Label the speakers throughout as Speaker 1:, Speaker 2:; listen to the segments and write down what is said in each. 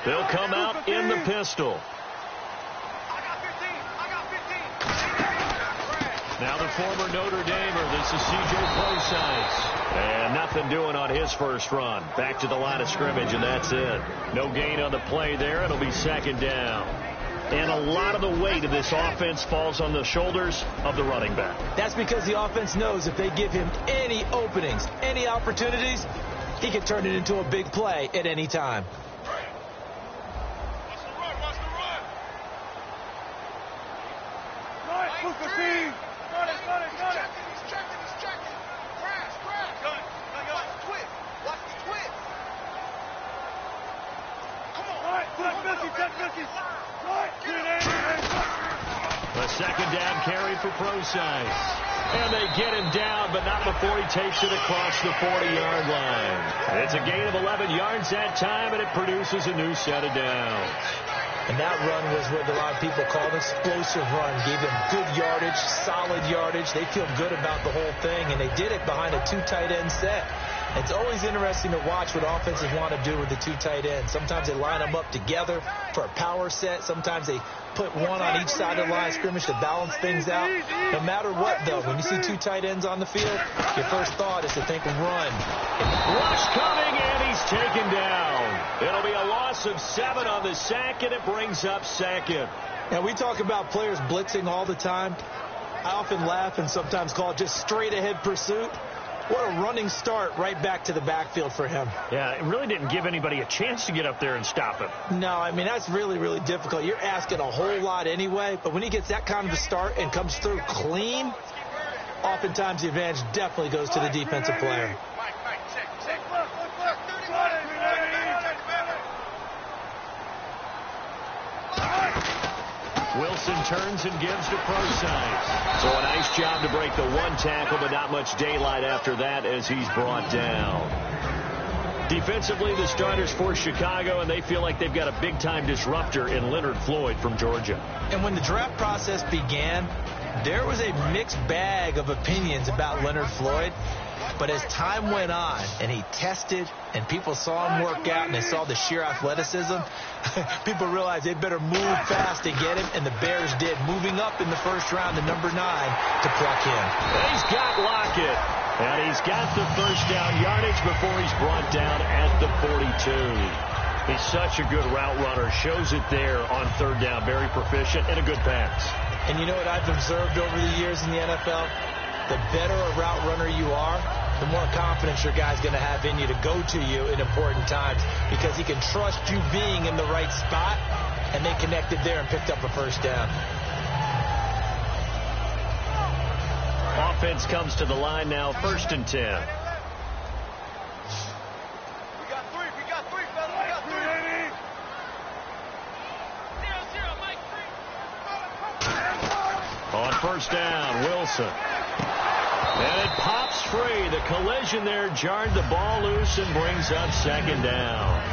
Speaker 1: They'll come out in the pistol. Now the former Notre Damer. This is C.J. Procise. And nothing doing on his first run. Back to the line of scrimmage, and that's it. No gain on the play there. It'll be second down. And a lot of the weight of this offense falls on the shoulders of the running back.
Speaker 2: That's because the offense knows if they give him any openings, any opportunities, he can turn it into a big play at any time.
Speaker 1: A second down carry for Procise. And they get him down, but not before he takes it across the 40-yard line. It's a gain of 11 yards that time, and it produces a new set of downs.
Speaker 2: And that run was what a lot of people call an explosive run. Gave them good yardage, solid yardage. They feel good about the whole thing, and they did it behind a two tight end set. It's always interesting to watch what offenses want to do with the two tight ends. Sometimes they line them up together for a power set. Sometimes they put one on each side of the line of scrimmage to balance things out. No matter what, though, when you see two tight ends on the field, your first thought is to think run.
Speaker 1: Rush coming, and he's taken down. It'll be a loss of 7 on the sack, and it brings up second.
Speaker 2: Now, we talk about players blitzing all the time. I often laugh and sometimes call it just straight-ahead pursuit. What a running start right back to the backfield for him.
Speaker 1: Yeah, it really didn't give anybody a chance to get up there and stop him.
Speaker 2: No, I mean, that's really, really difficult. You're asking a whole lot anyway, but when he gets that kind of a start and comes through clean, oftentimes the advantage definitely goes to the defensive player.
Speaker 1: Wilson turns and gives to Procise. So a nice job to break the one tackle, but not much daylight after that as he's brought down. Defensively, the starters for Chicago, and they feel like they've got a big-time disruptor in Leonard Floyd from Georgia.
Speaker 2: And when the draft process began, there was a mixed bag of opinions about Leonard Floyd. But as time went on and he tested and people saw him work out and they saw the sheer athleticism, people realized they better move fast to get him, and the Bears did, moving up in the first round to number 9 to pluck him.
Speaker 1: He's got Lockett, and he's got the first down yardage before he's brought down at the 42. He's such a good route runner. Shows it there on third down. Very proficient and a good pass.
Speaker 2: And you know what I've observed over the years in the NFL? The better a route runner you are, the more confidence your guy's going to have in you to go to you in important times, because he can trust you being in the right spot, and they connected there and picked up a first down.
Speaker 1: Offense comes to the line now, 1st and 10.
Speaker 3: We got three, fellas. We got three. 0-0, Mike.
Speaker 1: On first down, Wilson. And it pops free. The collision there jarred the ball loose and brings up second down.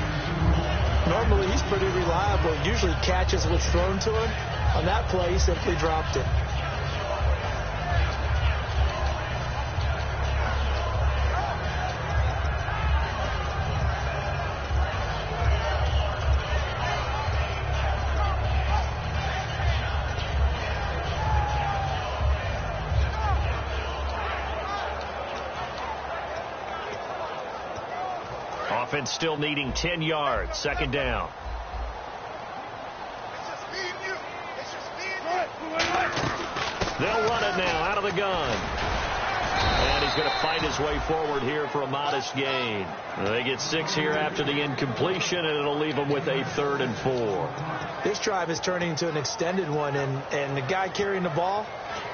Speaker 2: Normally, he's pretty reliable. Usually catches what's thrown to him. On that play, he simply dropped it.
Speaker 1: Offense still needing 10 yards. Second down. They'll run it now out of the gun. And he's going to fight his way forward here for a modest gain. They get 6 here after the incompletion, and it'll leave them with a 3rd and 4.
Speaker 2: This drive is turning into an extended one, and the guy carrying the ball,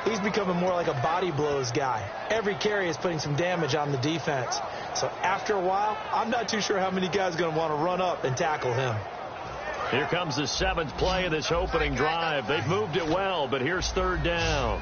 Speaker 2: he's becoming more like a body blows guy. Every carry is putting some damage on the defense. So after a while, I'm not too sure how many guys are going to want to run up and tackle him.
Speaker 1: Here comes the 7th play of this opening drive. They've moved it well, but here's 3rd down.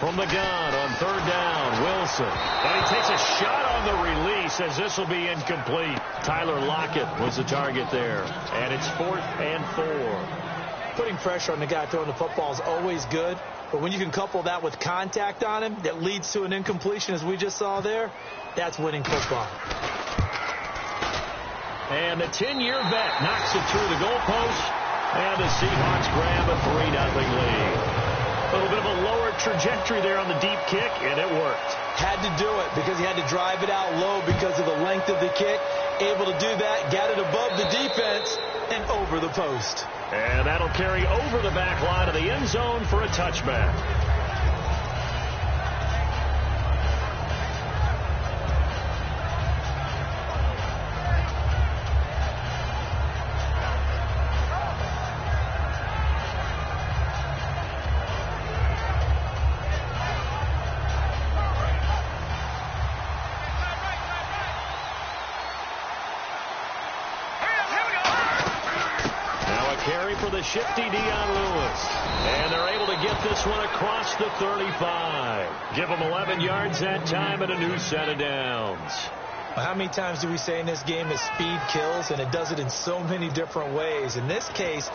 Speaker 1: From the gun on 3rd down, Wilson. And he takes a shot on the release as this will be incomplete. Tyler Lockett was the target there. And it's 4th and 4.
Speaker 2: Putting pressure on the guy throwing the football is always good. But when you can couple that with contact on him that leads to an incompletion, as we just saw there, that's winning football.
Speaker 1: And the 10-year vet knocks it through the goalpost. And the Seahawks grab a 3-0 lead. A little bit of a lower trajectory there on the deep kick, and it worked.
Speaker 2: Had to do it because he had to drive it out low because of the length of the kick. Able to do that, got it above the defense and over the post.
Speaker 1: And that'll carry over the back line of the end zone for a touchback. Shifty Dion Lewis. And they're able to get this one across the 35. Give them 11 yards that time and a new set of downs.
Speaker 2: Well, how many times do we say in this game that speed kills, and it does it in so many different ways. In this case,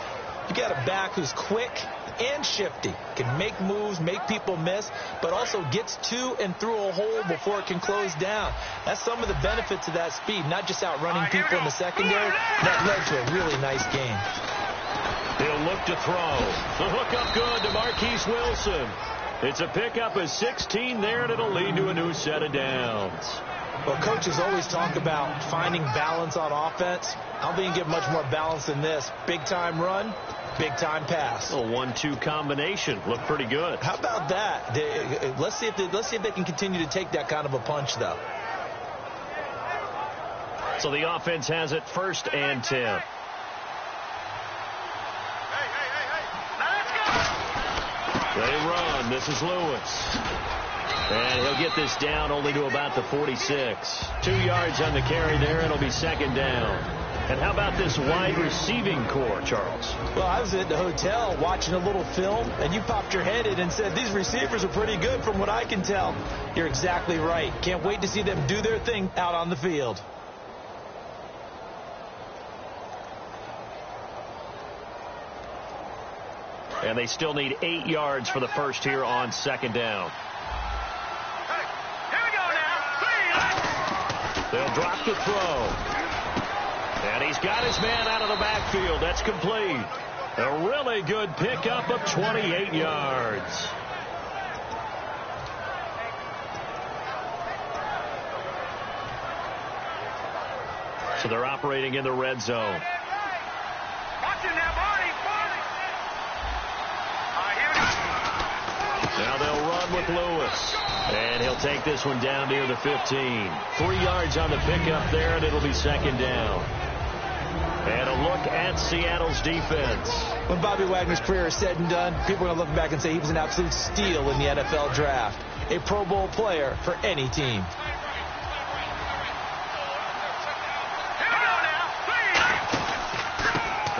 Speaker 2: you got a back who's quick and shifty, can make moves, make people miss, but also gets to and through a hole before it can close down. That's some of the benefits of that speed, not just outrunning people in the secondary. That led to a really nice game.
Speaker 1: He'll look to throw. The hook up good to Marquise Wilson. It's a pickup of 16 there, and it'll lead to a new set of downs.
Speaker 2: Well, coaches always talk about finding balance on offense. I don't think you can get much more balance than this. Big-time run, big-time pass.
Speaker 1: A 1-2 combination. Looked pretty good.
Speaker 2: How about that? Let's see if they can continue to take that kind of a punch, though.
Speaker 1: So the offense has it 1st and 10. They run. This is Lewis. And he'll get this down only to about the 46. 2 yards on the carry there. It'll be 2nd down. And how about this wide receiving core, Charles?
Speaker 2: Well, I was at the hotel watching a little film, and you popped your head in and said, these receivers are pretty good from what I can tell. You're exactly right. Can't wait to see them do their thing out on the field.
Speaker 1: And they still need 8 yards for the first here on 2nd down.
Speaker 3: Hey, here we go now.
Speaker 1: They'll drop the throw. And he's got his man out of the backfield. That's complete. A really good pickup of 28 yards. So they're operating in the red zone.
Speaker 3: Watch it now, Barney.
Speaker 1: Now they'll run with Lewis. And he'll take this one down near the 15. 3 yards on the pickup there, and it'll be 2nd down. And a look at Seattle's defense.
Speaker 2: When Bobby Wagner's career is said and done, people are going to look back and say he was an absolute steal in the NFL draft. A Pro Bowl player for any team.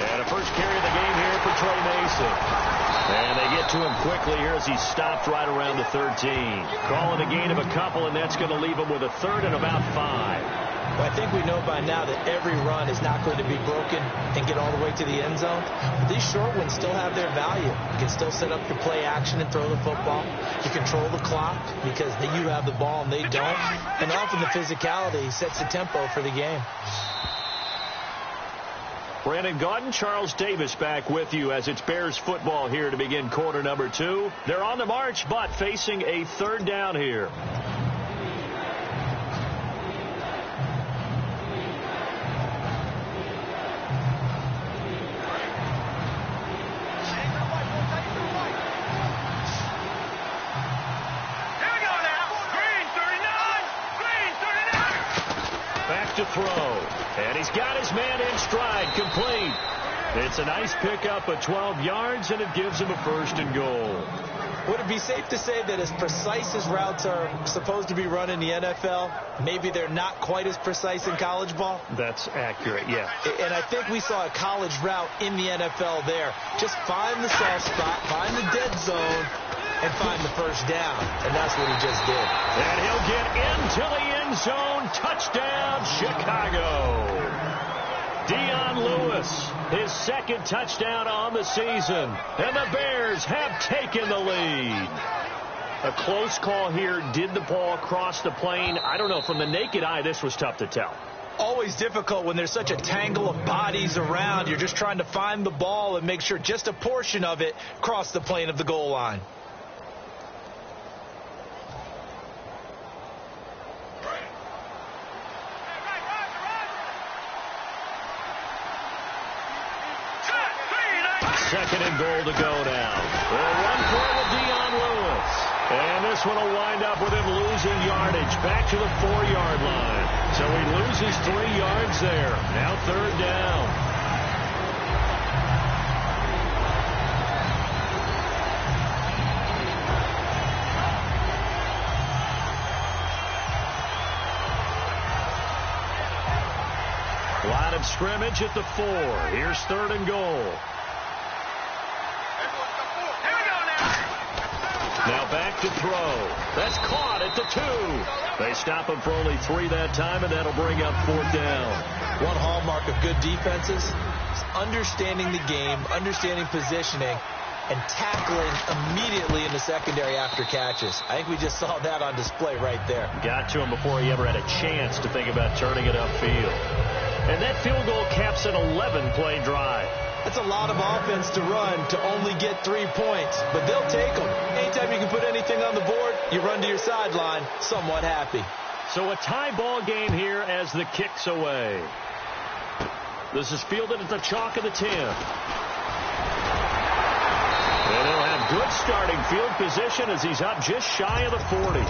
Speaker 1: And a first carry of the game here for Trey Mason. And they get to him quickly here as he stopped right around the 13. Calling a gain of a couple, and that's going to leave him with a 3rd and about 5.
Speaker 2: Well, I think we know by now that every run is not going to be broken and get all the way to the end zone. But these short ones still have their value. You can still set up your play action and throw the football. You control the clock because you have the ball and they don't. And often the physicality sets the tempo for the game.
Speaker 1: Brandon Gaudin, Charles Davis back with you as it's Bears football here to begin quarter number 2. They're on the march, but facing a 3rd down here. To throw, and he's got his man in stride, complete. It's a nice pickup of 12 yards, and it gives him a 1st and goal.
Speaker 2: Would it be safe to say that as precise as routes are supposed to be run in the NFL, maybe they're not quite as precise in college ball?
Speaker 1: That's accurate, yeah.
Speaker 2: And I think we saw a college route in the NFL there. Just find the soft spot, find the dead zone, and find the 1st down. And that's what he just did.
Speaker 1: And he'll get into the end zone. Touchdown, Chicago. Dion Lewis, his 2nd touchdown on the season. And the Bears have taken the lead. A close call here. Did the ball cross the plane? I don't know. From the naked eye, this was tough to tell.
Speaker 2: Always difficult when there's such a tangle of bodies around. You're just trying to find the ball and make sure just a portion of it crossed the plane of the goal line.
Speaker 1: Second and goal to go now. They'll run for it with Dion Lewis. And this one will wind up with him losing yardage back to the 4-yard line. So he loses 3 yards there. Now third down. Line of scrimmage at the 4. Here's third and goal. Now back to throw. That's caught at the 2. They stop him for only 3 that time, and that'll bring up fourth down.
Speaker 2: One hallmark of good defenses is understanding the game, understanding positioning, and tackling immediately in the secondary after catches. I think we just saw that on display right there.
Speaker 1: Got to him before he ever had a chance to think about turning it upfield. And that field goal caps an 11-play drive.
Speaker 2: That's a lot of offense to run to only get 3 points, but they'll take them. Anytime you can put anything on the board, you run to your sideline somewhat happy.
Speaker 1: So a tie ball game here as the kick's away. This is fielded at the chalk of the 10. And he'll have good starting field position as he's up just shy of the 40.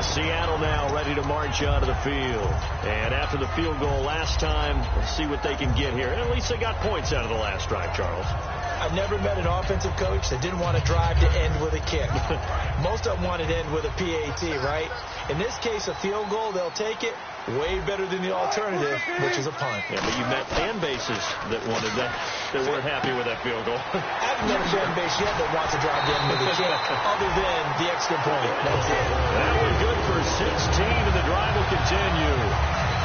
Speaker 1: Seattle now ready to march onto the field. And after the field goal last time, we'll see what they can get here. And at least they got points out of the last drive, Charles.
Speaker 2: I've never met an offensive coach that didn't want to drive to end with a kick. Most of them wanted to end with a PAT, right? In this case, a field goal, they'll take it. Way better than the alternative, which is a punt.
Speaker 1: Yeah, but you've met fan bases that wanted that, that weren't happy with that field goal.
Speaker 2: I haven't met a fan base yet that wants to drive to end with a kick, other than the extra point. That's it.
Speaker 1: That was good for 16, and the drive will continue.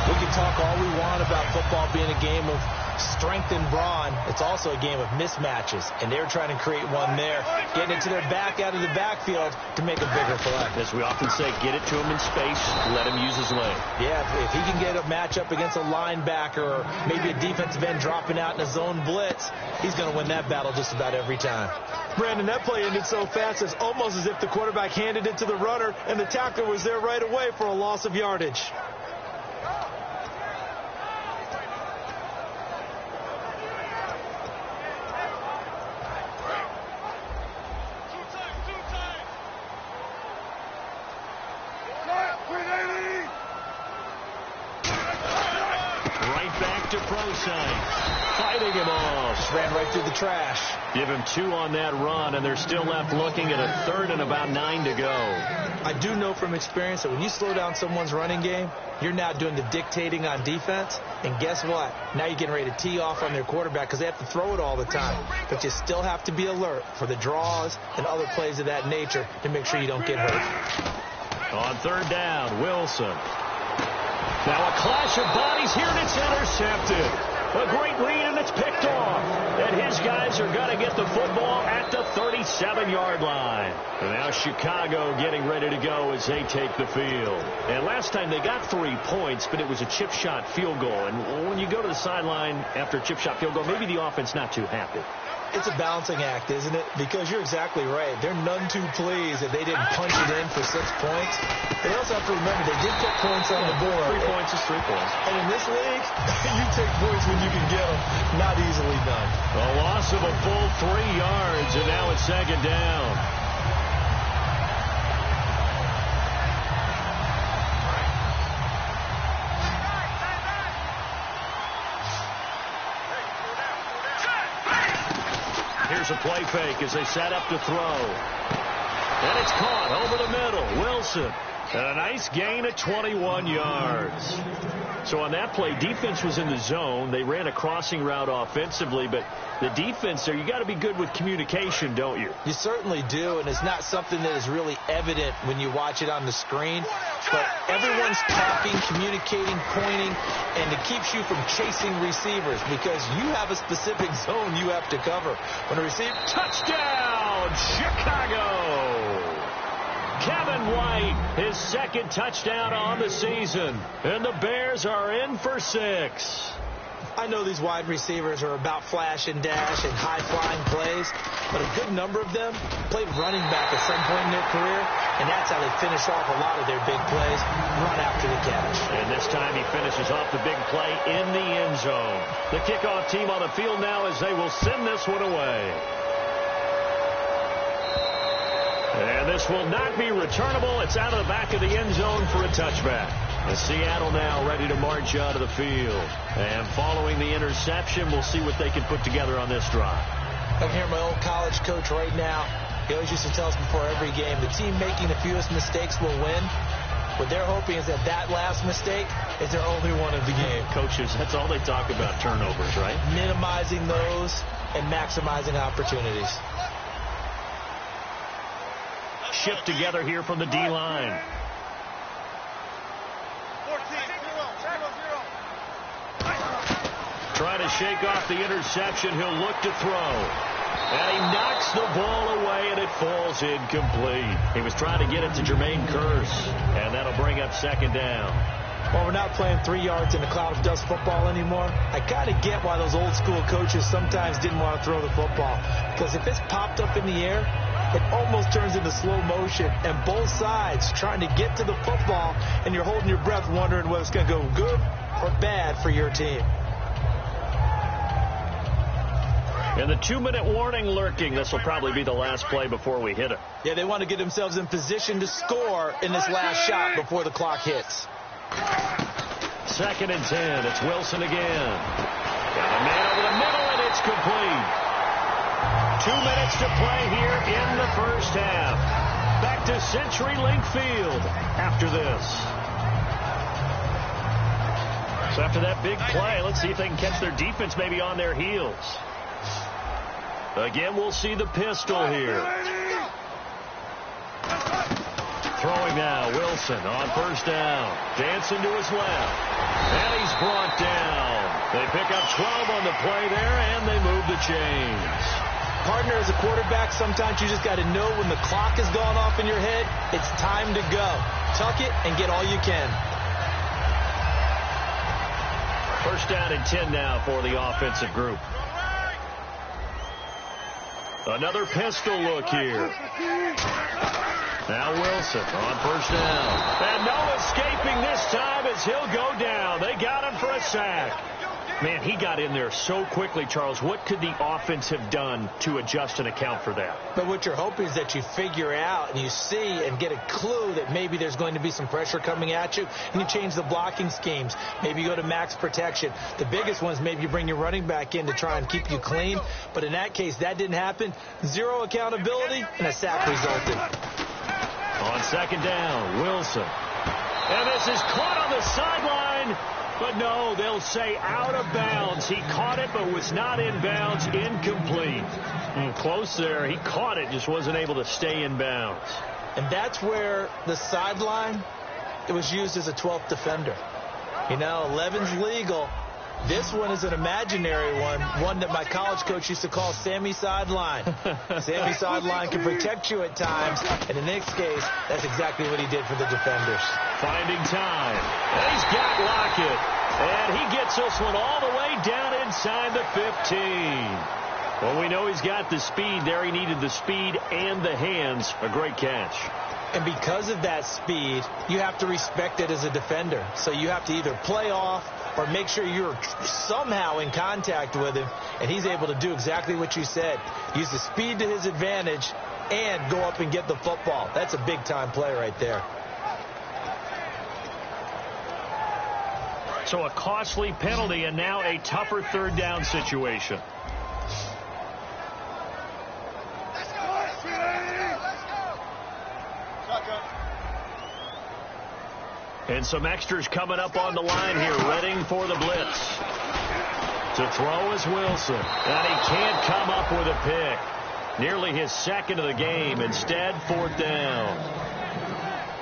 Speaker 2: We can talk all we want about football being a game of strength and brawn. It's also a game of mismatches, and they're trying to create one there, getting it to their back out of the backfield to make a bigger play.
Speaker 1: As we often say, get it to him in space, let him use his leg.
Speaker 2: Yeah, if he can get a matchup against a linebacker or maybe a defensive end dropping out in a zone blitz, he's going to win that battle just about every time. Brandon, that play ended so fast, it's almost as if the quarterback handed it to the runner and the tackler was there right away for a loss of yardage.
Speaker 1: Fighting him off.
Speaker 2: Just ran right through the trash.
Speaker 1: Give him 2 on that run, and they're still left looking at a third and about 9 to go.
Speaker 2: I do know from experience that when you slow down someone's running game, you're now doing the dictating on defense. And guess what? Now you're getting ready to tee off on their quarterback because they have to throw it all the time. But you still have to be alert for the draws and other plays of that nature to make sure you don't get hurt.
Speaker 1: On third down, Wilson. Now a clash of bodies here, and it's intercepted. A great read, and it's picked off. And his guys are going to get the football at the 37-yard line. And now Chicago getting ready to go as they take the field. And last time they got 3 points, but it was a chip shot field goal. And when you go to the sideline after a chip shot field goal, maybe the offense not too happy.
Speaker 2: It's a balancing act, isn't it? Because you're exactly right. They're none too pleased that they didn't punch it in for 6 points. They also have to remember they did put points on the board.
Speaker 1: 3 points is 3 points.
Speaker 2: And in this league, you take points when you can get them. Not easily done.
Speaker 1: A loss of a full 3 yards, and now it's second down. Here's a play fake as they set up to throw. And it's caught over the middle. Wilson. And a nice gain at 21 yards. So on that play, defense was in the zone. They ran a crossing route offensively, but the defense there, you got to be good with communication, don't you?
Speaker 2: You certainly do, and it's not something that is really evident when you watch it on the screen. But everyone's talking, communicating, pointing, and it keeps you from chasing receivers because you have a specific zone you have to cover. When a receiver...
Speaker 1: Touchdown, Chicago! Kevin White, his second touchdown on the season. And the Bears are in for 6.
Speaker 2: I know these wide receivers are about flash and dash and high-flying plays, but a good number of them played running back at some point in their career, and that's how they finish off a lot of their big plays, run after the catch.
Speaker 1: And this time he finishes off the big play in the end zone. The kickoff team on the field now as they will send this one away. And this will not be returnable. It's out of the back of the end zone for a touchback. And Seattle now ready to march out of the field. And following the interception, we'll see what they can put together on this drive.
Speaker 2: I can hear my old college coach right now. He always used to tell us before every game, the team making the fewest mistakes will win. What they're hoping is that last mistake is their only one of the game.
Speaker 1: Coaches, that's all they talk about, turnovers, right?
Speaker 2: Minimizing those and maximizing opportunities.
Speaker 1: Shift together here from the D-line. Trying to shake off the interception. He'll look to throw. And he knocks the ball away, and it falls incomplete. He was trying to get it to Jermaine Kearse, and that'll bring up second down.
Speaker 2: Well, we're not playing 3 yards in a cloud of dust football anymore. I kind of get why those old school coaches sometimes didn't want to throw the football. Because if it's popped up in the air, it almost turns into slow motion, and both sides trying to get to the football, and you're holding your breath wondering whether it's going to go good or bad for your team.
Speaker 1: And the 2-minute warning lurking. This will probably be the last play before we hit it.
Speaker 2: Yeah, they want to get themselves in position to score in this last shot before the clock hits.
Speaker 1: 2nd and 10. It's Wilson again. Got a man over the middle, and it's complete. 2 minutes to play here in the first half. Back to CenturyLink Field after this. So after that big play, let's see if they can catch their defense maybe on their heels. Again, we'll see the pistol here. Throwing now, Wilson on first down. Dancing to his left. And he's brought down. They pick up 12 on the play there, and they move the chains.
Speaker 2: Partner, as a quarterback, sometimes you just got to know when the clock has gone off in your head, it's time to go. Tuck it and get all you can.
Speaker 1: First down and 10 now for the offensive group. Another pistol look here. Now Wilson on first down. And no escaping this time as he'll go down. They got him for a sack. Man, he got in there so quickly, Charles. What could the offense have done to adjust and account for that?
Speaker 2: But what you're hoping is that you figure out and you see and get a clue that maybe there's going to be some pressure coming at you, and you change the blocking schemes. Maybe you go to max protection. The biggest one is maybe you bring your running back in to try and keep you clean. But in that case, that didn't happen. Zero accountability, and a sack resulted.
Speaker 1: On second down, Wilson. And this is caught on the sideline. But no, they'll say out of bounds. He caught it, but was not in bounds. Incomplete. Close there. He caught it, just wasn't able to stay in bounds.
Speaker 2: And that's where the sideline, it was used as a 12th defender. You know, 11's legal. This one is an imaginary one that my college coach used to call Sammy Sideline. Sammy Sideline can protect you at times, and in this case, that's exactly what he did for the defenders.
Speaker 1: Finding time, and he's got Lockett, and he gets this one all the way down inside the 15. Well, we know he's got the speed there. He needed the speed and the hands. A great catch.
Speaker 2: And because of that speed, you have to respect it as a defender. So you have to either play off or make sure you're somehow in contact with him, and he's able to do exactly what you said. Use the speed to his advantage and go up and get the football. That's a big-time play right there.
Speaker 1: So a costly penalty and now a tougher third down situation. And some extras coming up on the line here, readying for the blitz. To throw is Wilson. And he can't come up with a pick. Nearly his second of the game. Instead, fourth down.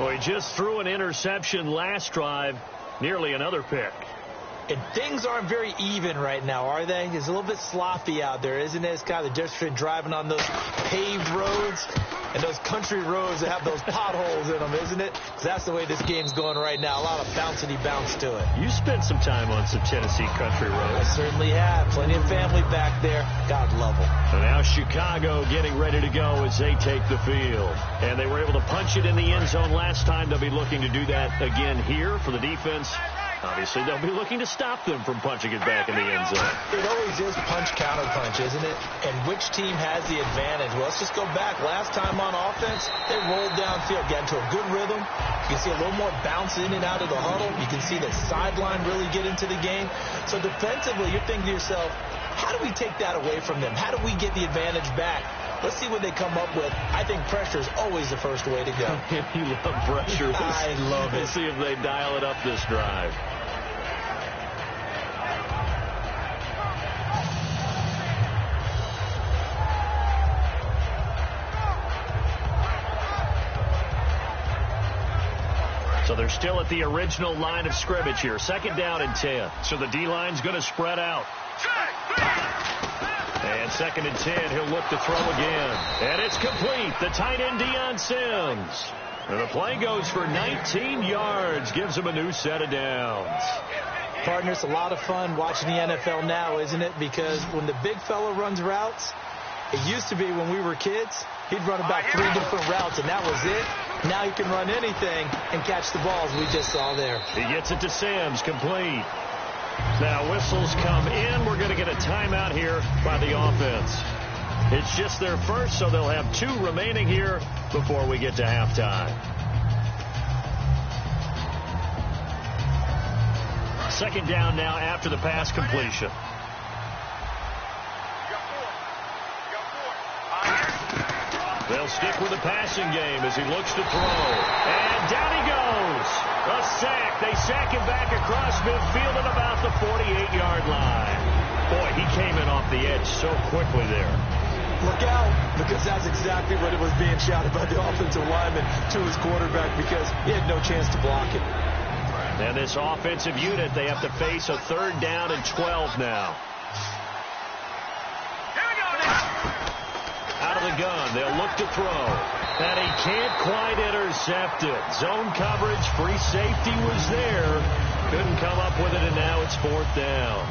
Speaker 1: Well, he just threw an interception last drive. Nearly another pick.
Speaker 2: And things aren't very even right now, are they? It's a little bit sloppy out there, isn't it? It's kind of the difference between driving on those paved roads And those country roads that have those potholes in them, isn't it? Because that's the way this game's going right now. A lot of bouncy bounce to it.
Speaker 1: You spent some time on some Tennessee country roads.
Speaker 2: I certainly have. Plenty of family back there. God love them.
Speaker 1: So now Chicago getting ready to go as they take the field. And they were able to punch it in the end zone last time. They'll be looking to do that again here for the defense. Obviously, they'll be looking to stop them from punching it back in the end zone.
Speaker 2: It always is punch, counter punch, isn't it? And which team has the advantage? Well, let's just go back. Last time on offense, they rolled downfield, got into a good rhythm. You can see a little more bounce in and out of the huddle. You can see the sideline really get into the game. So defensively, you're thinking to yourself, how do we take that away from them? How do we get the advantage back? Let's see what they come up with. I think pressure is always the first way to go.
Speaker 1: You love pressure.
Speaker 2: I love it.
Speaker 1: Let's see if they dial it up this drive. So they're still at the original line of scrimmage here. 2nd down and 10. So the D-line's going to spread out. And 2nd and 10, he'll look to throw again. And it's complete. The tight end, Deion Sims. And the play goes for 19 yards. Gives him a new set of downs.
Speaker 2: Partner, it's a lot of fun watching the NFL now, isn't it? Because when the big fella runs routes, it used to be when we were kids, he'd run about 3 different routes, and that was it. Now he can run anything and catch the balls we just saw there.
Speaker 1: He gets it to Sims, complete. Now whistles come in. We're going to get a timeout here by the offense. It's just their first, so they'll have 2 remaining here before we get to halftime. 2nd down now after the pass completion. They'll stick with the passing game as he looks to throw. And down he goes. A sack. They sack him back across midfield at about the 48-yard line. Boy, he came in off the edge so quickly there.
Speaker 2: Look out, because that's exactly what it was being shouted by the offensive lineman to his quarterback, because he had no chance to block it.
Speaker 1: And this offensive unit, they have to face a 3rd down and 12 now. Out of the gun, they'll look to throw. And he can't quite intercept it. Zone coverage, free safety was there. Couldn't come up with it, and now it's 4th down.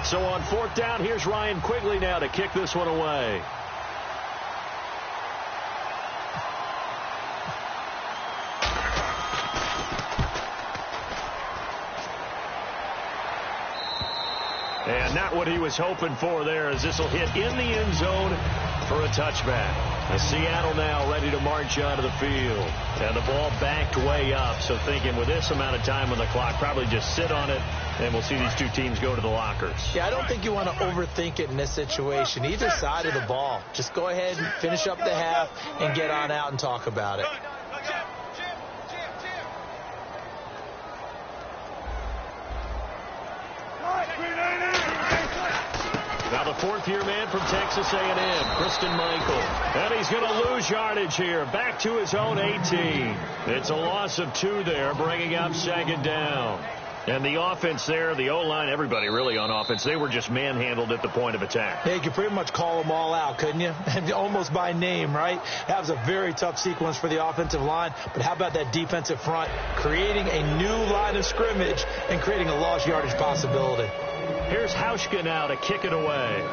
Speaker 1: So on 4th down, here's Ryan Quigley now to kick this one away. And not what he was hoping for there, as this will hit in the end zone for a touchback. And Seattle now ready to march onto the field. And the ball backed way up. So thinking with this amount of time on the clock, probably just sit on it, and we'll see these 2 teams go to the lockers.
Speaker 2: Yeah, I don't think you want to overthink it in this situation. Either side of the ball. Just go ahead and finish up the half and get on out and talk about it.
Speaker 1: Now the 4th-year man from Texas A&M, Kristen Michael. And he's going to lose yardage here. Back to his own 18. It's a loss of 2 there, bringing up 2nd down. And the offense there, the O-line, everybody really on offense, they were just manhandled at the point of attack.
Speaker 2: Yeah, you could pretty much call them all out, couldn't you? Almost by name, right? That was a very tough sequence for the offensive line. But how about that defensive front creating a new line of scrimmage and creating a lost yardage possibility?
Speaker 1: Here's Hauschka now to kick it away.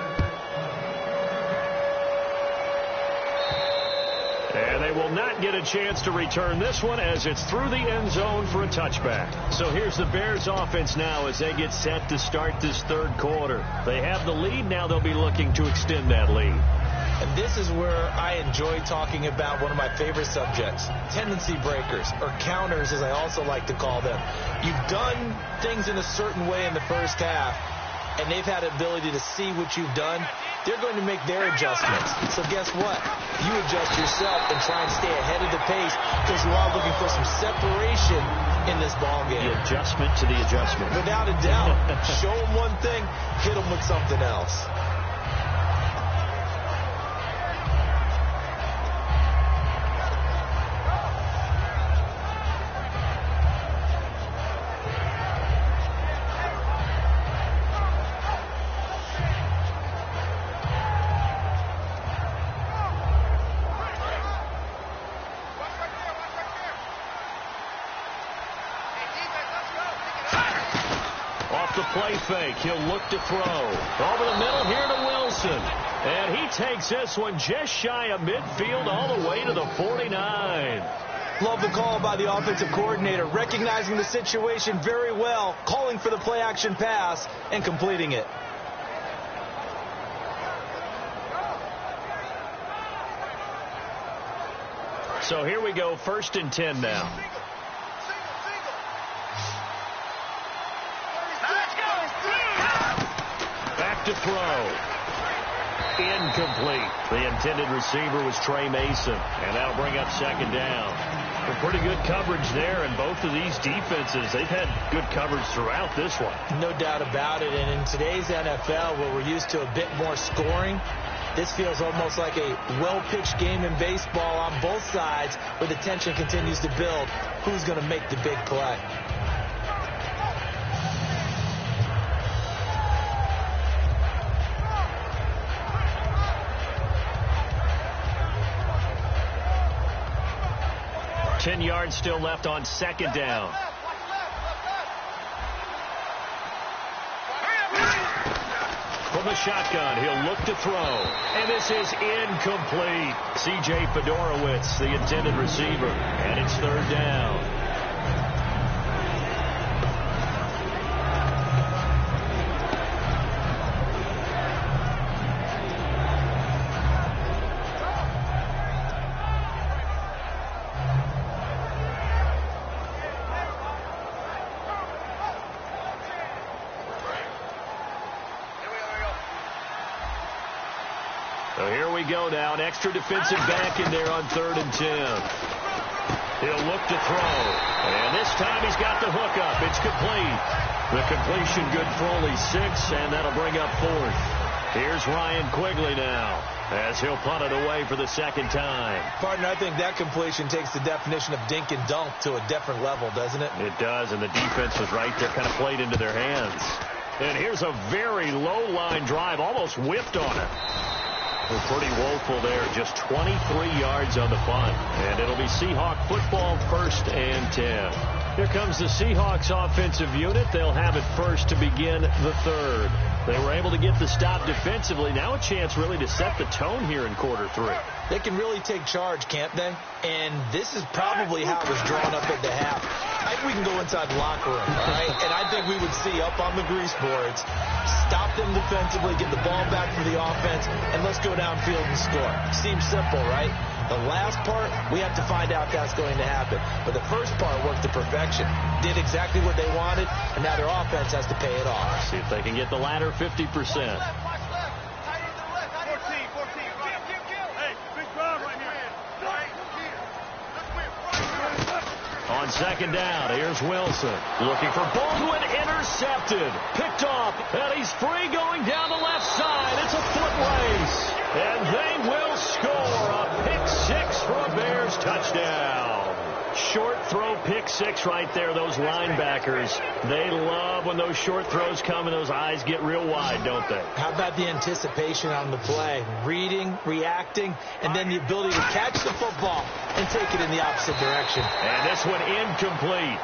Speaker 1: And they will not get a chance to return this one as it's through the end zone for a touchback. So here's the Bears offense now as they get set to start this 3rd quarter. They have the lead. Now they'll be looking to extend that lead.
Speaker 2: And this is where I enjoy talking about one of my favorite subjects, tendency breakers, or counters as I also like to call them. You've done things in a certain way in the first half, and they've had the ability to see what you've done. They're going to make their adjustments. So guess what? You adjust yourself and try and stay ahead of the pace because you are looking for some separation in this ball game.
Speaker 1: The adjustment to the adjustment.
Speaker 2: Without a doubt. Show them one thing, hit them with something else.
Speaker 1: off the play fake. He'll look to throw. Over the middle here to Wilson. And he takes this one just shy of midfield all the way to the 49.
Speaker 2: Love the call by the offensive coordinator, recognizing the situation very well, calling for the play-action pass, and completing it.
Speaker 1: So here we go, 1st and 10 now. Back to throw. Incomplete. The intended receiver was Trey Mason, and that'll bring up 2nd down. Well, pretty good coverage there, and both of these defenses, they've had good coverage throughout this one.
Speaker 2: No doubt about it, and in today's NFL, where we're used to a bit more scoring, this feels almost like a well-pitched game in baseball on both sides, where the tension continues to build. Who's going to make the big play?
Speaker 1: Ten yards still left on 2nd down. From the shotgun, he'll look to throw. And this is incomplete. C.J. Fedorowicz, the intended receiver. And it's 3rd down. So here we go now. An extra defensive back in there on 3rd and 10. He'll look to throw. And this time he's got the hook up. It's complete. The completion good for only 6, and that'll bring up 4th. Here's Ryan Quigley now as he'll punt it away for the 2nd time.
Speaker 2: Partner, I think that completion takes the definition of dink and dunk to a different level, doesn't it?
Speaker 1: It does, and the defense was right there, kind of played into their hands. And here's a very low-line drive, almost whipped on it. They're pretty woeful there. Just 23 yards on the punt. And it'll be Seahawk football, 1st and 10. Here comes the Seahawks offensive unit. They'll have it first to begin the 3rd. They were able to get the stop defensively. Now a chance really to set the tone here in quarter 3.
Speaker 2: They can really take charge, can't they? And this is probably how it was drawn up at the half. I think we can go inside the locker room, all right? And I think we would see up on the grease boards, stop them defensively, get the ball back for the offense, and let's go downfield and score. Seems simple, right? The last part, we have to find out that's going to happen. But the first part worked to perfection. Did exactly what they wanted, and now their offense has to pay it off.
Speaker 1: See if they can get the latter 50%. On 2nd down, here's Wilson. Looking for Baldwin, intercepted. Picked off, and he's free going down the left side. It's a foot race. And they will score a pick 6 for a Bears touchdown. Short throw pick 6 right there. Those linebackers, they love when those short throws come and those eyes get real wide, don't they?
Speaker 2: How about the anticipation on the play? Reading, reacting, and then the ability to catch the football and take it in the opposite direction.
Speaker 1: And this one incomplete.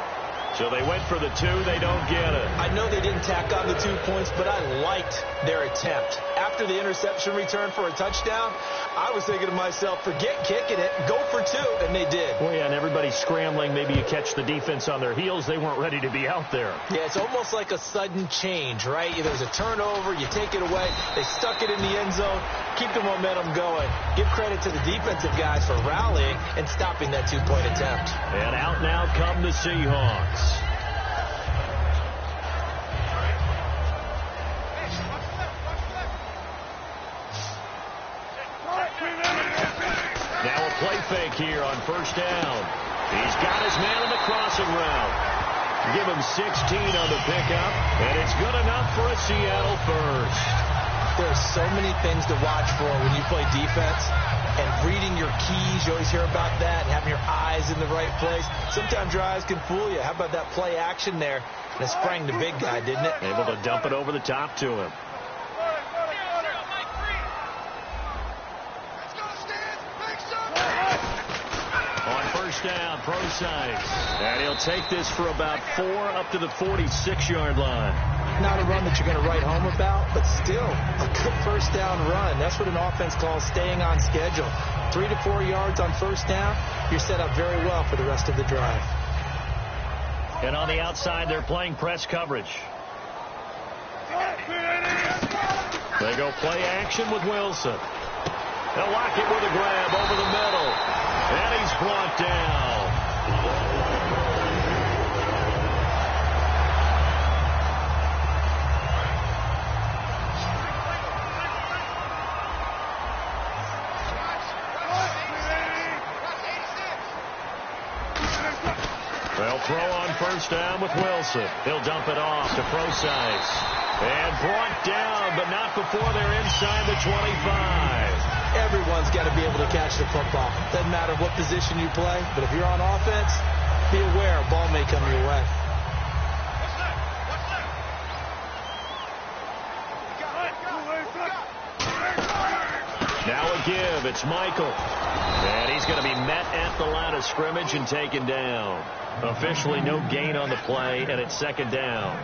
Speaker 1: So they went for the 2. They don't get it.
Speaker 2: I know they didn't tack on the 2 points, but I liked their attempt. After the interception return for a touchdown, I was thinking to myself, forget kicking it, go for 2, and they did.
Speaker 1: Well, yeah, and everybody's scrambling. Maybe you catch the defense on their heels. They weren't ready to be out there.
Speaker 2: Yeah, it's almost like a sudden change, right? There's a turnover, you take it away, they stuck it in the end zone, keep the momentum going. Give credit to the defensive guys for rallying and stopping that 2-point attempt.
Speaker 1: And out now come the Seahawks. Now a play fake here on 1st down. He's got his man on the crossing route. Give him 16 on the pickup, and it's good enough for a Seattle first.
Speaker 2: There's so many things to watch for when you play defense, and reading your keys, you always hear about that, and having your eyes in the right place. Sometimes your eyes can fool you. How about that play action there? And it sprang the big guy, didn't it?
Speaker 1: Able to dump it over the top to him. On 1st down, Prosise. And he'll take this for about 4 up to the 46-yard line.
Speaker 2: not a run that you're going to write home about, but still a good first down run. That's what an offense calls staying on schedule. 3 to 4 yards on first down, you're set up very well for the rest of the drive.
Speaker 1: And on the outside, they're playing press coverage. They go play action with Wilson. They'll lock it with a grab over the middle. And he's brought down. They'll throw on first down with Wilson. He'll dump it off to Procise. And brought down, but not before they're inside the 25.
Speaker 2: Everyone's got to be able to catch the football. Doesn't matter what position you play, but if you're on offense, be aware a ball may come your way.
Speaker 1: Now a give. It's Michael. And he's going to be met at the line of scrimmage and taken down. Officially no gain on the play, and it's second down.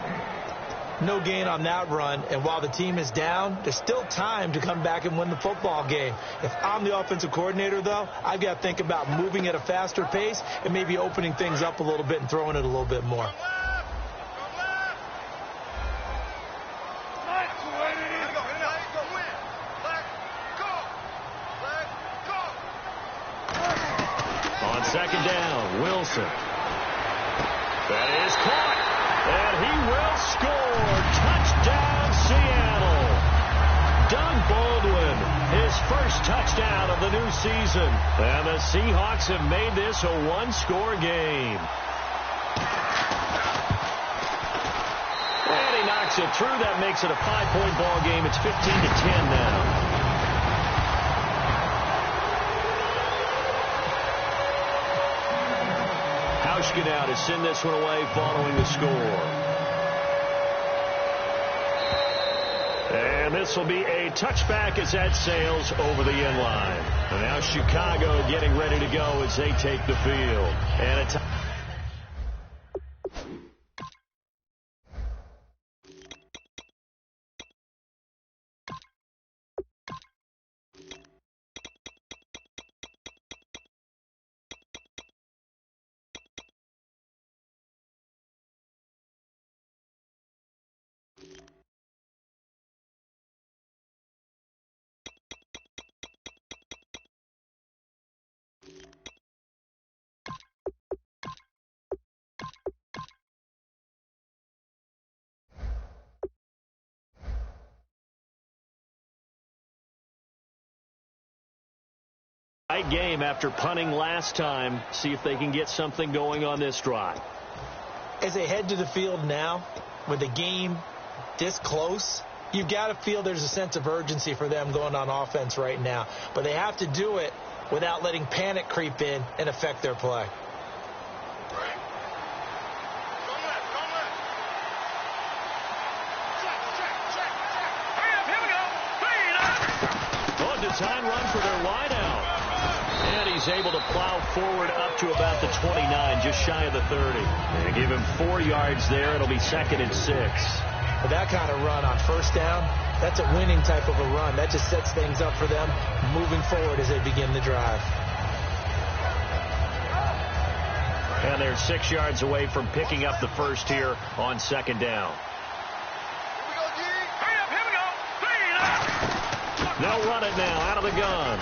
Speaker 2: No gain on that run, and while the team is down, there's still time to come back and win the football game. If I'm the offensive coordinator, though, I've got to think about moving at a faster pace and maybe opening things up a little bit and throwing it a little bit more.
Speaker 1: On second down, Wilson. That is caught. And he will score. Touchdown, Seattle. Doug Baldwin, his first touchdown of the new season. And the Seahawks have made this a one-score game. And he knocks it through. That makes it a 5-point ball game. It's 15-10 now. Now to send this one away following the score. And this will be a touchback as that sails over the end line. And now Chicago getting ready to go as they take the field. And it's tight game after punting last time. See if they can get something going on this drive.
Speaker 2: As they head to the field now, with the game this close, you've got to feel there's a sense of urgency for them going on offense right now. But they have to do it without letting panic creep in and affect their play.
Speaker 1: Design run for their wideout. And he's able to plow forward up to about the 29, just shy of the 30. And give him 4 yards there. It'll be 2nd and 6.
Speaker 2: With that kind of run on first down, that's a winning type of a run. That just sets things up for them moving forward as they begin the drive.
Speaker 1: And they're 6 yards away from picking up the first here on second down. They'll run it now out of the gun.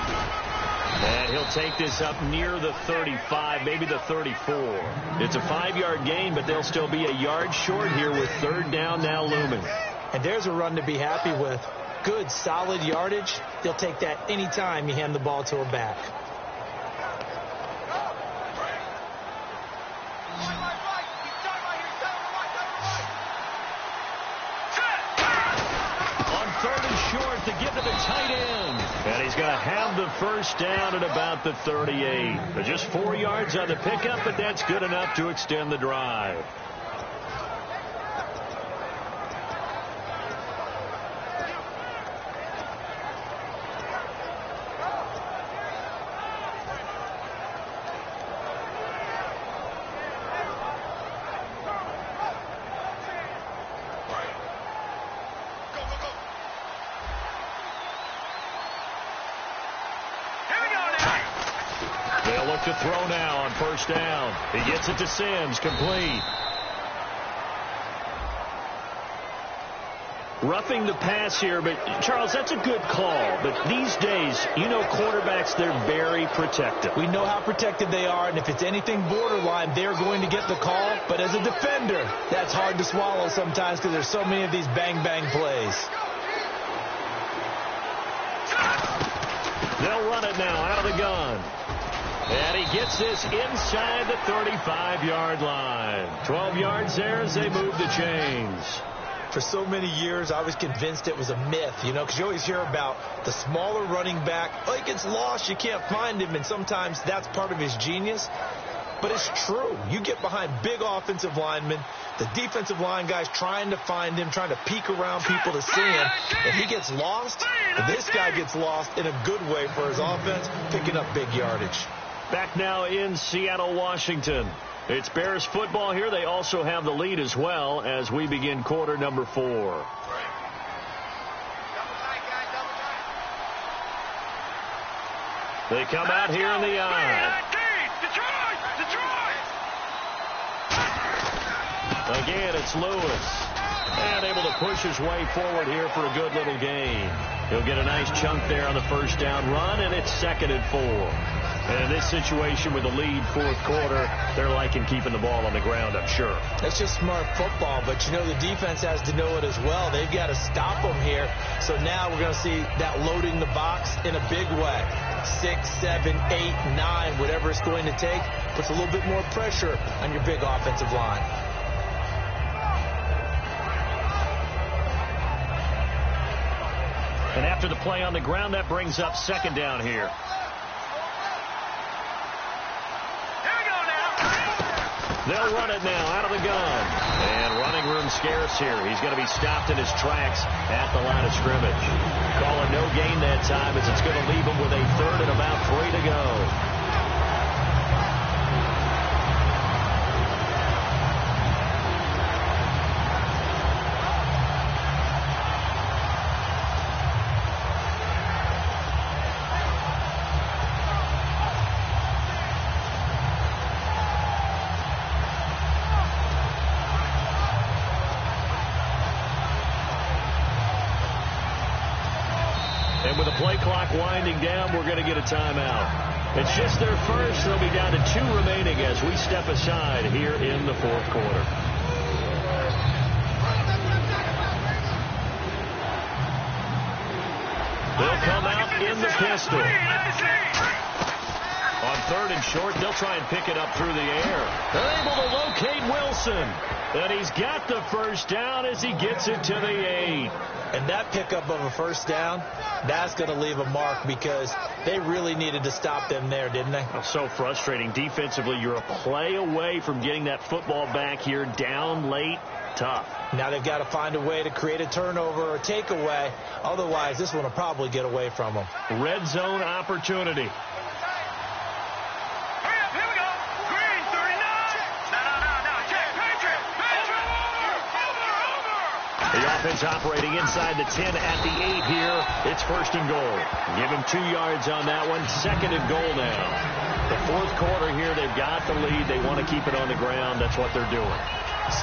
Speaker 1: And he'll take this up near the 35, maybe the 34. It's a 5-yard gain, but they'll still be a yard short here with third down now looming.
Speaker 2: And there's a run to be happy with. Good, solid yardage. They'll take that anytime you hand the ball to a back.
Speaker 1: To give to the tight end. And he's going to have the first down at about the 38. But just 4 yards on the pickup, but that's good enough to extend the drive. look to throw now on first down. He gets it to Sims, complete. Roughing the pass here, but Charles, that's a good call. But these days, you know, quarterbacks, they're very protective.
Speaker 2: We know how protected they are, and if it's anything borderline, they're going to get the call. But as a defender, that's hard to swallow sometimes because there's so many of these bang-bang plays.
Speaker 1: They'll run it now out of the gun. And he gets this inside the 35-yard line. 12 yards there as they move the chains.
Speaker 2: For so many years, I was convinced it was a myth, you know, because you always hear about the smaller running back. Oh, he gets lost, you can't find him, and sometimes that's part of his genius. But it's true. You get behind big offensive linemen, the defensive line guys trying to find him, trying to peek around people to see him. If he gets lost, this guy gets lost in a good way for his offense, picking up big yardage.
Speaker 1: Back now in Seattle, Washington. It's Bears football here. They also have the lead as well as we begin quarter number 4. They come out here in the eye. Again, it's Lewis. And able to push his way forward here for a good little gain. He'll get a nice chunk there on the first down run, and it's 2nd and 4. And in this situation with the lead fourth quarter, they're liking keeping the ball on the ground, I'm sure.
Speaker 2: That's just smart football, but you know the defense has to know it as well. They've got to stop them here. So now we're going to see that loading the box in a big way. 6, 7, 8, 9, whatever it's going to take, puts a little bit more pressure on your big offensive line.
Speaker 1: And after the play on the ground, that brings up 2nd down here. They'll run it now out of the gun. And running room scarce here. He's going to be stopped in his tracks at the line of scrimmage. Call it no gain that time as it's going to leave him with a 3rd and about 3 to go. And with the play clock winding down, we're going to get a timeout. It's just their first. They'll be down to 2 remaining as we step aside here in the fourth quarter. They'll come out in the pistol. On 3rd and short, they'll try and pick it up through the air. They're able to locate Wilson. And he's got the first down as he gets it to the 8.
Speaker 2: And that pickup of a first down, that's going to leave a mark because they really needed to stop them there, didn't they?
Speaker 1: Oh, so frustrating. Defensively, you're a play away from getting that football back here down late. Tough.
Speaker 2: Now they've got to find a way to create a turnover or takeaway. Otherwise, this one will probably get away from them.
Speaker 1: Red zone opportunity. The offense operating inside the 10 at the 8 here. It's 1st and goal. Give him 2 yards on that one. 2nd and goal now. The fourth quarter here, they've got the lead. They want to keep it on the ground. That's what they're doing.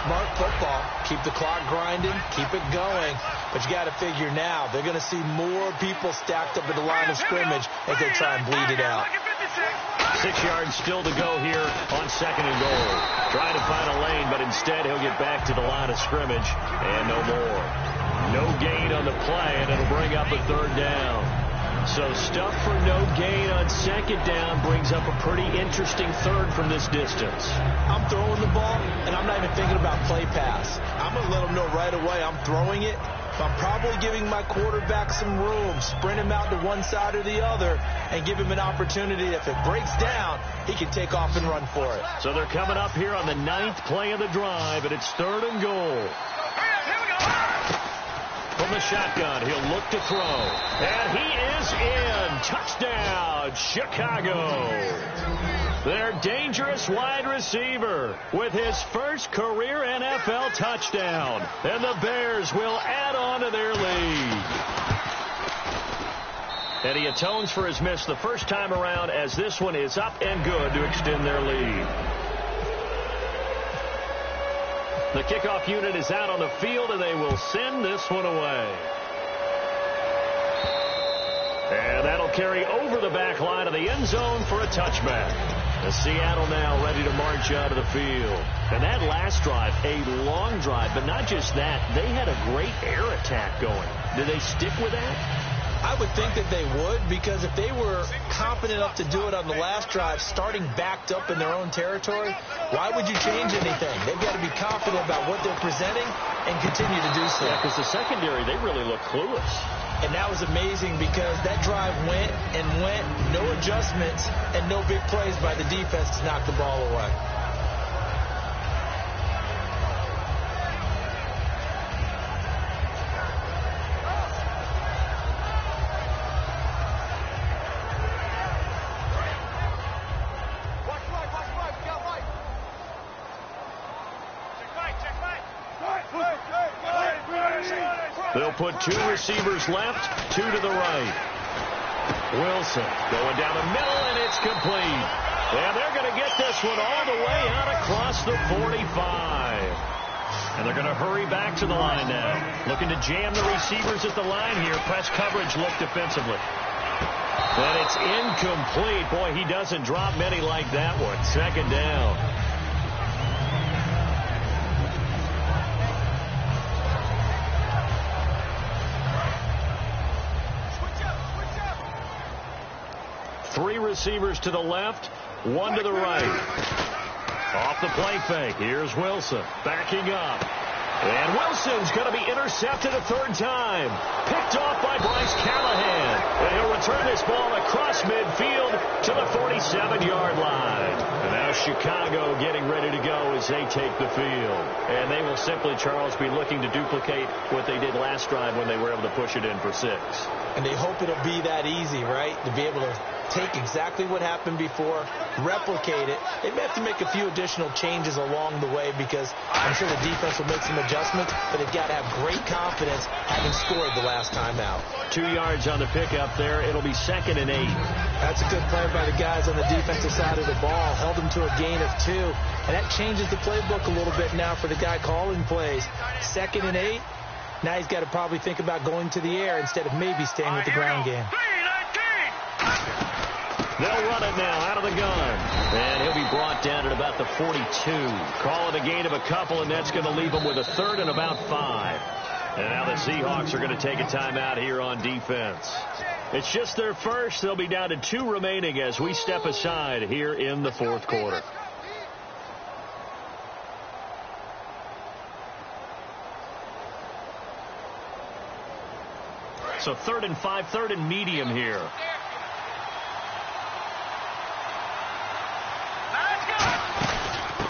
Speaker 2: Smart football. Keep the clock grinding. Keep it going. But you got to figure now, they're going to see more people stacked up at the line of scrimmage as they try and bleed it out.
Speaker 1: 6 yards still to go here on 2nd and goal. Trying to find a lane, but instead he'll get back to the line of scrimmage and no more. No gain on the play, and it'll bring up a 3rd down. So stuff for no gain on 2nd down brings up a pretty interesting 3rd from this distance.
Speaker 2: I'm throwing the ball, and I'm not even thinking about play pass. I'm going to let them know right away I'm throwing it. I'm probably giving my quarterback some room, sprint him out to one side or the other, and give him an opportunity. If it breaks down, he can take off and run for it.
Speaker 1: So they're coming up here on the 9th play of the drive, and it's 3rd and goal. From the shotgun, he'll look to throw. And he is in. Touchdown, Chicago. Their dangerous wide receiver with his first career NFL touchdown. And the Bears will add on to their lead. And he atones for his miss the first time around, as this one is up and good to extend their lead. The kickoff unit is out on the field, and they will send this one away. And that'll carry over the back line of the end zone for a touchback. The Seattle now ready to march out of the field. And that last drive, a long drive, but not just that. They had a great air attack going. Did they stick with that?
Speaker 2: I would think that they would, because if they were confident enough to do it on the last drive, starting backed up in their own territory, why would you change anything? They've got to be confident about what they're presenting and continue to do so.
Speaker 1: Yeah, because the secondary, they really look clueless.
Speaker 2: And that was amazing, because that drive went and went, no adjustments, and no big plays by the defense to knock the ball away.
Speaker 1: They'll put two receivers left, two to the right. Wilson going down the middle, and it's complete. And they're going to get this one all the way out across the 45. And they're going to hurry back to the line now. Looking to jam the receivers at the line here. Press coverage look defensively. And it's incomplete. Boy, he doesn't drop many like that one. Second down. Three receivers to the left, one to the right. Off the play fake. Here's Wilson backing up. And Wilson's going to be intercepted a third time. Picked off by Bryce Callahan. And he'll return this ball across midfield to the 47-yard line. And now Chicago getting ready to go as they take the field. And they will simply, Charles, be looking to duplicate what they did last drive when they were able to push it in for 6.
Speaker 2: And they hope it'll be that easy, right? To be able to take exactly what happened before, replicate it. They may have to make a few additional changes along the way, because I'm sure the defense will make some adjustments, but they've got to have great confidence having scored the last time out.
Speaker 1: 2 yards on the pickup there. It'll be 2nd and 8.
Speaker 2: That's a good play by the guys on the defensive side of the ball. Held them to a gain of 2. And that changes the playbook a little bit now for the guy calling plays. 2nd and 8. Now he's got to probably think about going to the air instead of maybe staying with the ground game.
Speaker 1: They'll run it now out of the gun. And he'll be brought down at about the 42. Call it a gain of a couple, and that's going to leave them with a 3rd and about 5. And now the Seahawks are going to take a timeout here on defense. It's just their first. They'll be down to 2 remaining as we step aside here in the 4th quarter. So 3rd and 5, 3rd and medium here.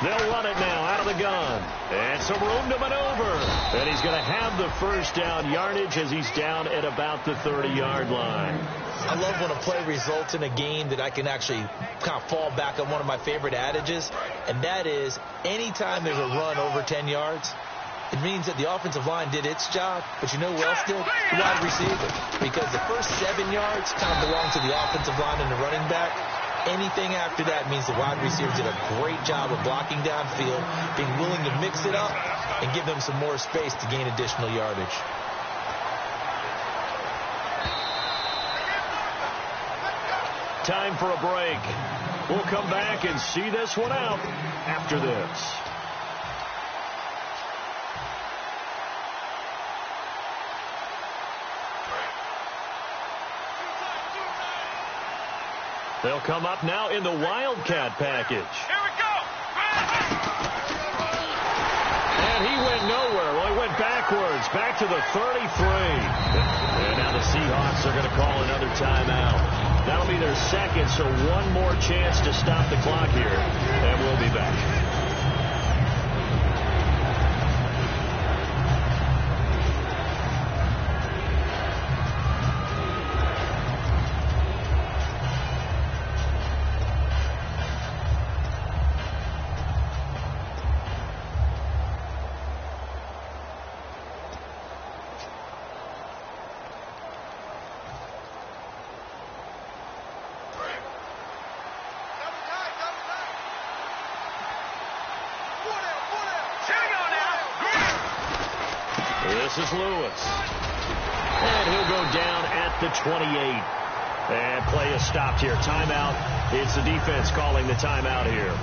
Speaker 1: They'll run it now out of the gun. And some room to maneuver. And he's going to have the first down yardage as he's down at about the 30-yard line.
Speaker 2: I love when a play results in a gain that I can actually kind of fall back on one of my favorite adages, and that is anytime there's a run over 10 yards, it means that the offensive line did its job, but you know who else did? The wide receiver. Because the first 7 yards kind of belong to the offensive line and the running back. Anything after that means the wide receivers did a great job of blocking downfield, being willing to mix it up, and give them some more space to gain additional yardage.
Speaker 1: Time for a break. We'll come back and see this one out after this. They'll come up now in the Wildcat package.
Speaker 3: Here we go.
Speaker 1: And he went nowhere. Well, he went backwards, back to the 33. And now the Seahawks are going to call another timeout. That'll be their 2nd, so one more chance to stop the clock here. And we'll be back. This is Lewis. And he'll go down at the 28. And play is stopped here. Timeout. It's the defense calling the timeout here.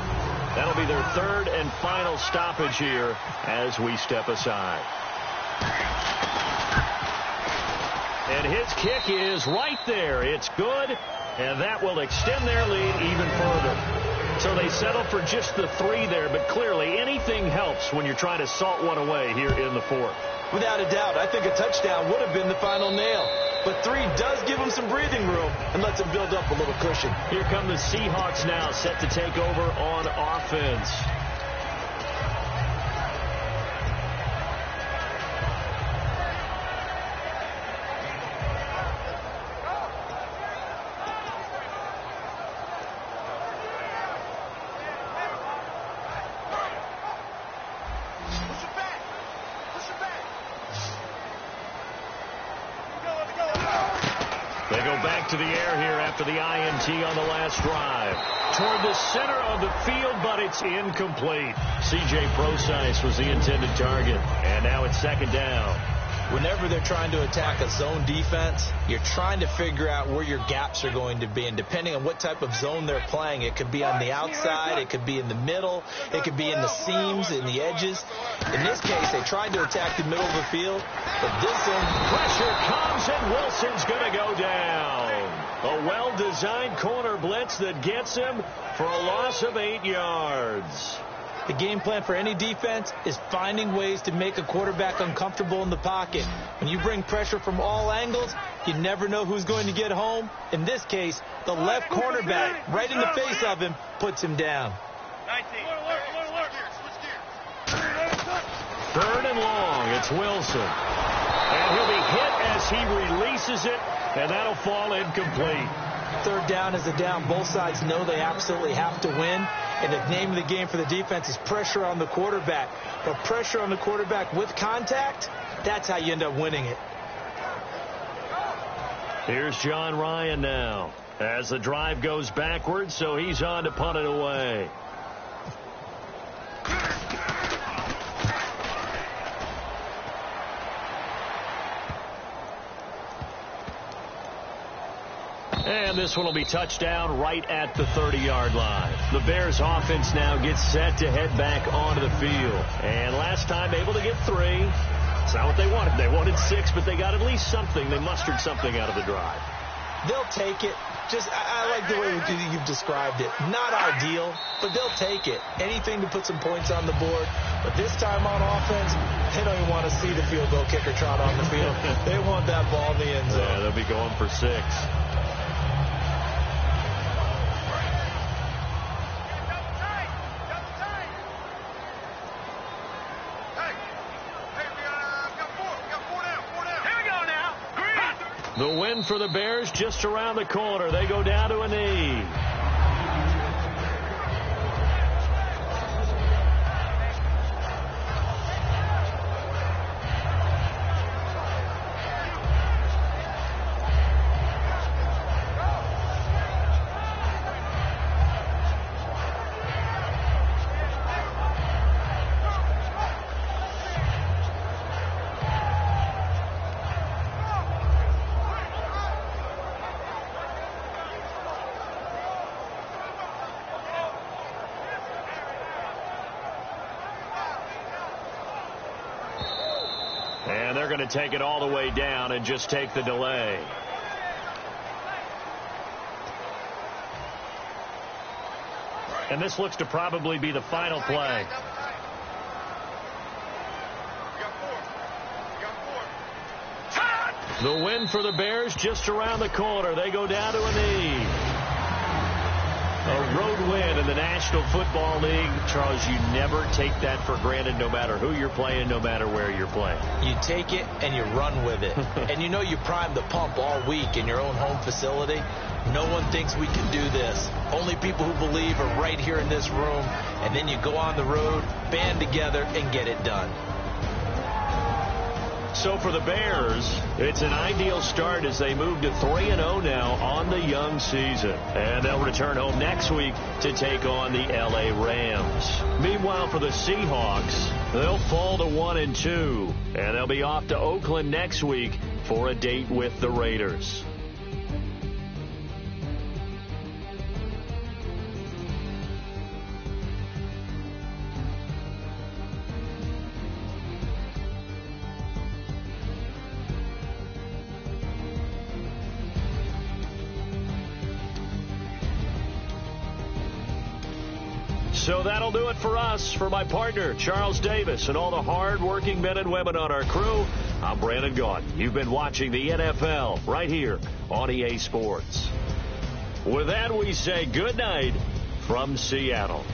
Speaker 1: That'll be their third and final stoppage here as we step aside. And his kick is right there. It's good, and that will extend their lead even further. So they settle for just the 3 there, but clearly anything helps when you're trying to salt one away here in the 4th.
Speaker 2: Without a doubt, I think a touchdown would have been the final nail. But 3 does give them some breathing room and lets them build up a little cushion.
Speaker 1: Here come the Seahawks now, set to take over on offense. They go back to the air here after the INT on the last drive. Toward the center of the field, but it's incomplete. C.J. Procise was the intended target, and now it's second down.
Speaker 2: Whenever they're trying to attack a zone defense, you're trying to figure out where your gaps are going to be. And depending on what type of zone they're playing, it could be on the outside, it could be in the middle, it could be in the seams, in the edges. In this case, they tried to attack the middle of the field, but this zone
Speaker 1: pressure comes, and Wilson's going to go down. A well-designed corner blitz that gets him for a loss of 8 yards.
Speaker 2: The game plan for any defense is finding ways to make a quarterback uncomfortable in the pocket. When you bring pressure from all angles, you never know who's going to get home. In this case, the left cornerback, right in the face of him, puts him down.
Speaker 3: 19.
Speaker 1: Third and long, it's Wilson. And he'll be hit as he releases it, and that'll fall incomplete.
Speaker 2: Third down is a down. Both sides know they absolutely have to win. And the name of the game for the defense is pressure on the quarterback. But pressure on the quarterback with contact, that's how you end up winning it.
Speaker 1: Here's John Ryan now as the drive goes backwards, so he's on to punt it away. And this one will be touchdown right at the 30-yard line. The Bears offense now gets set to head back onto the field. And last time able to get 3. It's not what they wanted. They wanted 6, but they got at least something. They mustered something out of the drive.
Speaker 2: They'll take it. I like the way you've described it. Not ideal, but they'll take it. Anything to put some points on the board. But this time on offense, they don't even want to see the field goal kicker trot on the field. They want that ball in the end zone.
Speaker 1: Yeah, they'll be going for 6. The win for the Bears just around the corner. They go down to a knee. And they're going to take it all the way down and just take the delay. And this looks to probably be the final play. The win for the Bears just around the corner. They go down to a knee. A road win in the National Football League. Charles, you never take that for granted no matter who you're playing, no matter where you're playing.
Speaker 2: You take it and you run with it. And you know you primed the pump all week in your own home facility. No one thinks we can do this. Only people who believe are right here in this room. And then you go on the road, band together, and get it done.
Speaker 1: So for the Bears, it's an ideal start as they move to 3-0 now on the young season. And they'll return home next week to take on the L.A. Rams. Meanwhile, for the Seahawks, They'll fall to 1-2, and they'll be off to Oakland next week for a date with the Raiders. So that'll do it for us. For my partner, Charles Davis, and all the hard-working men and women on our crew, I'm Brandon Gaudin. You've been watching the NFL right here on EA Sports. With that, we say good night from Seattle.